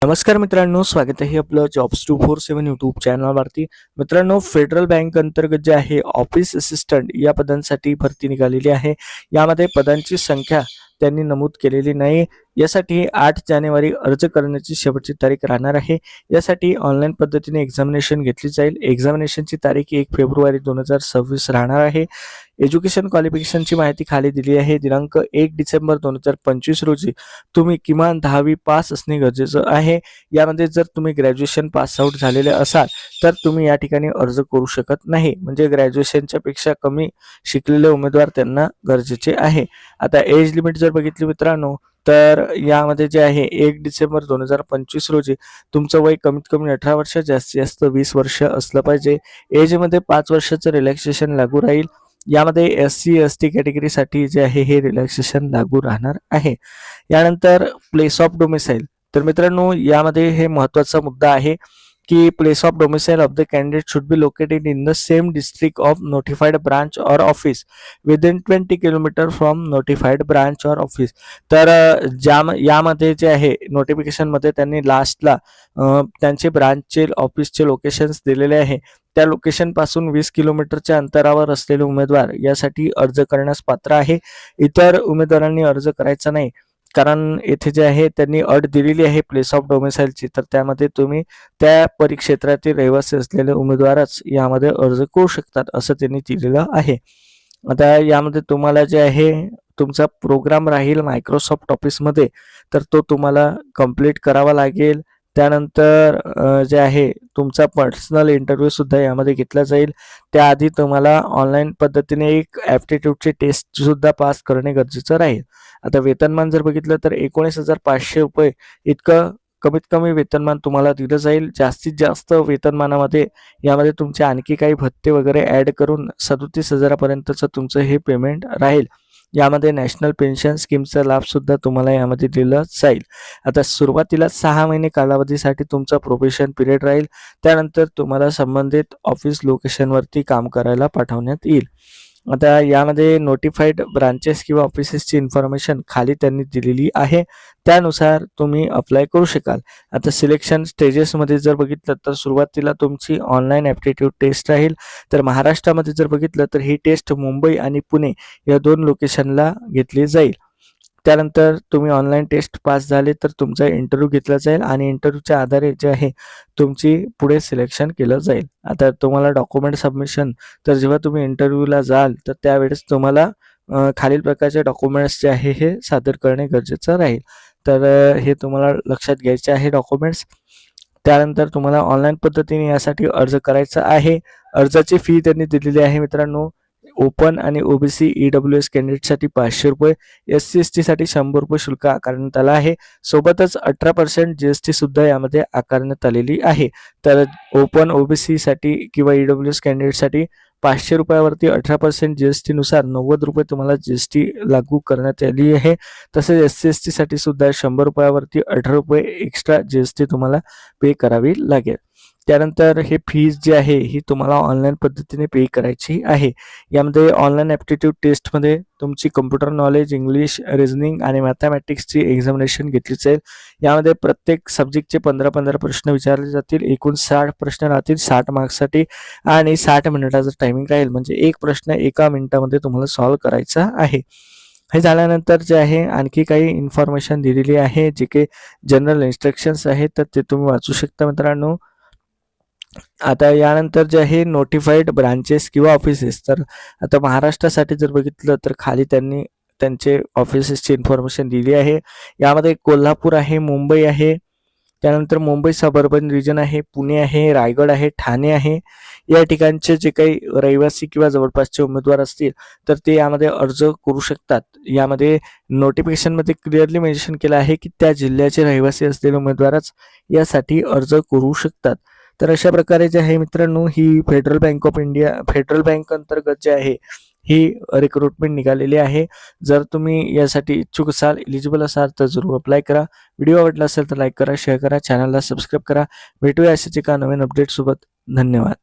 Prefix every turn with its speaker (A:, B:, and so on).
A: नमस्कार मित्रांनो, स्वागत आहे आपलं जॉब्स 247 यूट्यूब चॅनलवरती. मित्रांनो, फेडरल बँक अंतर्गत जे आहे ऑफिस असिस्टंट या पदांसाठी भरती निघालेली आहे. यामध्ये पदांची संख्या त्यांनी नमूद केलेली नाही. यासाठी 8 जानेवारी अर्ज करण्याची शेवटची तारीख राहणार आहे. यासाठी ऑनलाईन पद्धतीने एक्झामिनेशन घेतली जाईल. एक्झामिनेशनची तारीख 1 फेब्रुवारी 2026 राहणार आहे. एज्युकेशन क्वालिफिकेशनची माहिती खाली दिली आहे. दिनांक 1 डिसेंबर 2025 रोजी तुम्ही किमान 10वी पास असणे गरजेचं आहे. यामध्ये जर तुम्ही ग्रॅज्युएशन पास आउट झालेले असाल तर तुम्ही या ठिकाणी अर्ज करू शकत नाही. म्हणजे ग्रॅज्युएशनच्या पेक्षा कमी शिकलेले उमेदवार त्यांना गरजेचे आहे. आता एज लिमिट जर बघितली मित्रांनो, तर यामध्ये जे आहे 1 डिसेंबर 2025 रोजी तुमचं वय कमीत कमी 18 वर्ष, जास्तीत जास्त 20 वर्ष असलं पाहिजे. एजमध्ये 5 वर्षाचं रिलॅक्सेशन लागू राहील. यामध्ये SC/ST कॅटेगरीसाठी जे आहे हे रिलॅक्सेशन लागू राहणार आहे. यानंतर प्लेस ऑफ डोमिसाईल. तर मित्रांनो, यामध्ये हे महत्त्वाचा मुद्दा आहे की place of domicile of the candidate should be located in the same district of notified branch or office within 20 kilometre from notified branch or office. तर यामध्ये जे आहे नोटिफिकेशनमध्ये त्यांनी लास्टला त्यांचे ब्रांचचे ऑफिसचे लोकेशन्स दिलेले आहे. त्या लोकेशन पासून 20 किलोमीटरच्या अंतरावर असलेले उमेदवार यासाठी अर्ज करण्यास पात्र आहे. इतर उमेदवारांनी अर्ज करायचा नाही, कारण येथे जे आहे त्यांनी अट दिलेली आहे प्लेस ऑफ डोमिसाईलची. तर त्यामध्ये तुम्ही त्या परिक्षेत्रातील रहिवासी असलेले उमेदवारच यामध्ये अर्ज करू शकतात असं त्यांनी दिलेलं आहे. आता यामध्ये तुम्हाला जे आहे तुमचा प्रोग्राम राहील मायक्रोसॉफ्ट ऑफिसमध्ये, तर तो तुम्हाला कंप्लीट करावा लागेल. त्यानंतर जे आहे तुमचा पर्सनल इंटरव्ह्यू सुद्धा यामध्ये घेतला जाईल. त्याआधी तुम्हाला ऑनलाईन पद्धतीने एक ॲप्टिट्यूडची टेस्ट सुद्धा पास करणे गरजेचं राहील. आता वेतनमान जर बघितलं तर 19,500 रुपये इतकं कमीत कमी वेतनमान तुम्हाला दिलं जाईल. जास्तीत जास्त वेतनमानामध्ये यामध्ये तुमचे आणखी काही भत्ते वगैरे ॲड करून 37,000 पर्यंतचं तुमचं हे पेमेंट राहील. यामध्ये नॅशनल पेन्शन स्कीमचा लाभ सुद्धा तुम्हाला यामध्ये दिला जाईल. आता सुरुवातीला 6 महिने कालावधीसाठी तुमचा प्रोबेशन पिरियड राहील. त्यानंतर तुम्हाला संबंधित ऑफिस लोकेशनवरती काम करायला पाठवण्यात येईल. आता यामध्ये नोटिफाईड ब्रांचेस किंवा ऑफिसेसची इन्फॉर्मेशन खाली त्यांनी दिलेली आहे. त्यानुसार तुम्ही अप्लाय करू शकाल. आता सिलेक्शन स्टेजेसमध्ये जर बघितलं तर सुरुवातीला तुमची ऑनलाईन ॲप्टिट्यूड टेस्ट राहील. तर महाराष्ट्रामध्ये जर बघितलं तर ही टेस्ट मुंबई आणि पुणे या 2 लोकेशनला घेतली जाईल. त्यानंतर तुम्ही ऑनलाईन टेस्ट पास झाले तर तुमचा इंटरव्ह्यू घेतला जाईल आणि इंटरव्ह्यूच्या आधारे जे आहे तुमची पुढे सिलेक्शन केलं जाईल. आता तुम्हाला डॉक्युमेंट सबमिशन, तर जेव्हा तुम्ही इंटरव्ह्यूला जाल तर त्यावेळेस तुम्हाला खालील प्रकारचे डॉक्युमेंट्स जे आहे हे सादर करणे गरजेचं राहील. तर हे तुम्हाला लक्षात घ्यायचे आहे डॉक्युमेंट्स. त्यानंतर तुम्हाला ऑनलाईन पद्धतीने यासाठी अर्ज करायचा आहे. अर्जाची फी त्यांनी दिलेली आहे मित्रांनो. ओपन आणि OBC EWS कॅन्डिडेटसाठी 500 रुपये, SC/ST साठी 100 रुपये शुल्क आकारण्यात आलं आहे. सोबतच 18% GST सुद्धा यामध्ये आकारण्यात आलेली आहे. तर ओपन OBC साठी किंवा EWS कॅन्डिडेटसाठी 500 रुपयावरती 18% GST नुसार 90 रुपये तुम्हाला GST लागू करण्यात आली आहे. तसेच SC/ST साठी सुद्धा 100 रुपयावरती 18 रुपये एक्स्ट्रा GST तुम्हाला पे करावी लागेल. त्यानंतर हे फीज जी आहे ही तुम्हाला ऑनलाईन पद्धतीने पे करायची आहे. यामध्ये ऑनलाईन ॲप्टिट्यूड टेस्टमध्ये तुमची कम्प्युटर नॉलेज, इंग्लिश, रिझनिंग आणि मॅथमॅटिक्सची एक्झामिनेशन घेतली जाईल. यामध्ये प्रत्येक सब्जेक्टचे 15-15 प्रश्न विचारले जातील. एकूण 60 प्रश्न राहतील 60 मार्क्ससाठी आणि 60 मिनिटाचं टायमिंग राहील. म्हणजे एक प्रश्न 1 मिनिटामध्ये तुम्हाला सॉल्व्ह करायचा आहे. हे झाल्यानंतर जे आहे आणखी काही इन्फॉर्मेशन दिलेली आहे, जे काही जनरल इन्स्ट्रक्शन्स आहेत तर ते तुम्ही वाचू शकता मित्रांनो. आता यानंतर जे आहे नोटिफाईड ब्रांचेस किंवा ऑफिसेस, तर आता महाराष्ट्रासाठी जर बघितलं तर खाली त्यांनी त्यांचे ऑफिसेसची इन्फॉर्मेशन दिली आहे. यामध्ये कोल्हापूर आहे, मुंबई आहे, त्यानंतर मुंबई सबअर्बन रिजन आहे, पुणे आहे, रायगड आहे, ठाणे आहे. या ठिकाणचे जे काही रहिवासी किंवा जवळपासचे उमेदवार असतील तर ते यामध्ये अर्ज करू शकतात. यामध्ये नोटिफिकेशनमध्ये क्लिअरली मेन्शन केलं आहे की त्या जिल्ह्याचे रहिवासी असलेले उमेदवारच यासाठी अर्ज करू शकतात. तर अशा प्रकारे जे आहे मित्रांनो ही फेडरल बँक अंतर्गत जे आहे ही रिक्रुटमेंट निघालेली आहे. जर तुम्ही यासाठी इच्छुक असाल, एलिजिबल असाल तर जरूर अप्लाय करा. व्हिडिओ आवडला असेल तर लाईक करा, शेअर करा, चॅनलला सबस्क्राईब करा. भेटूया अशाच एका नवीन अपडेट सोबत. धन्यवाद.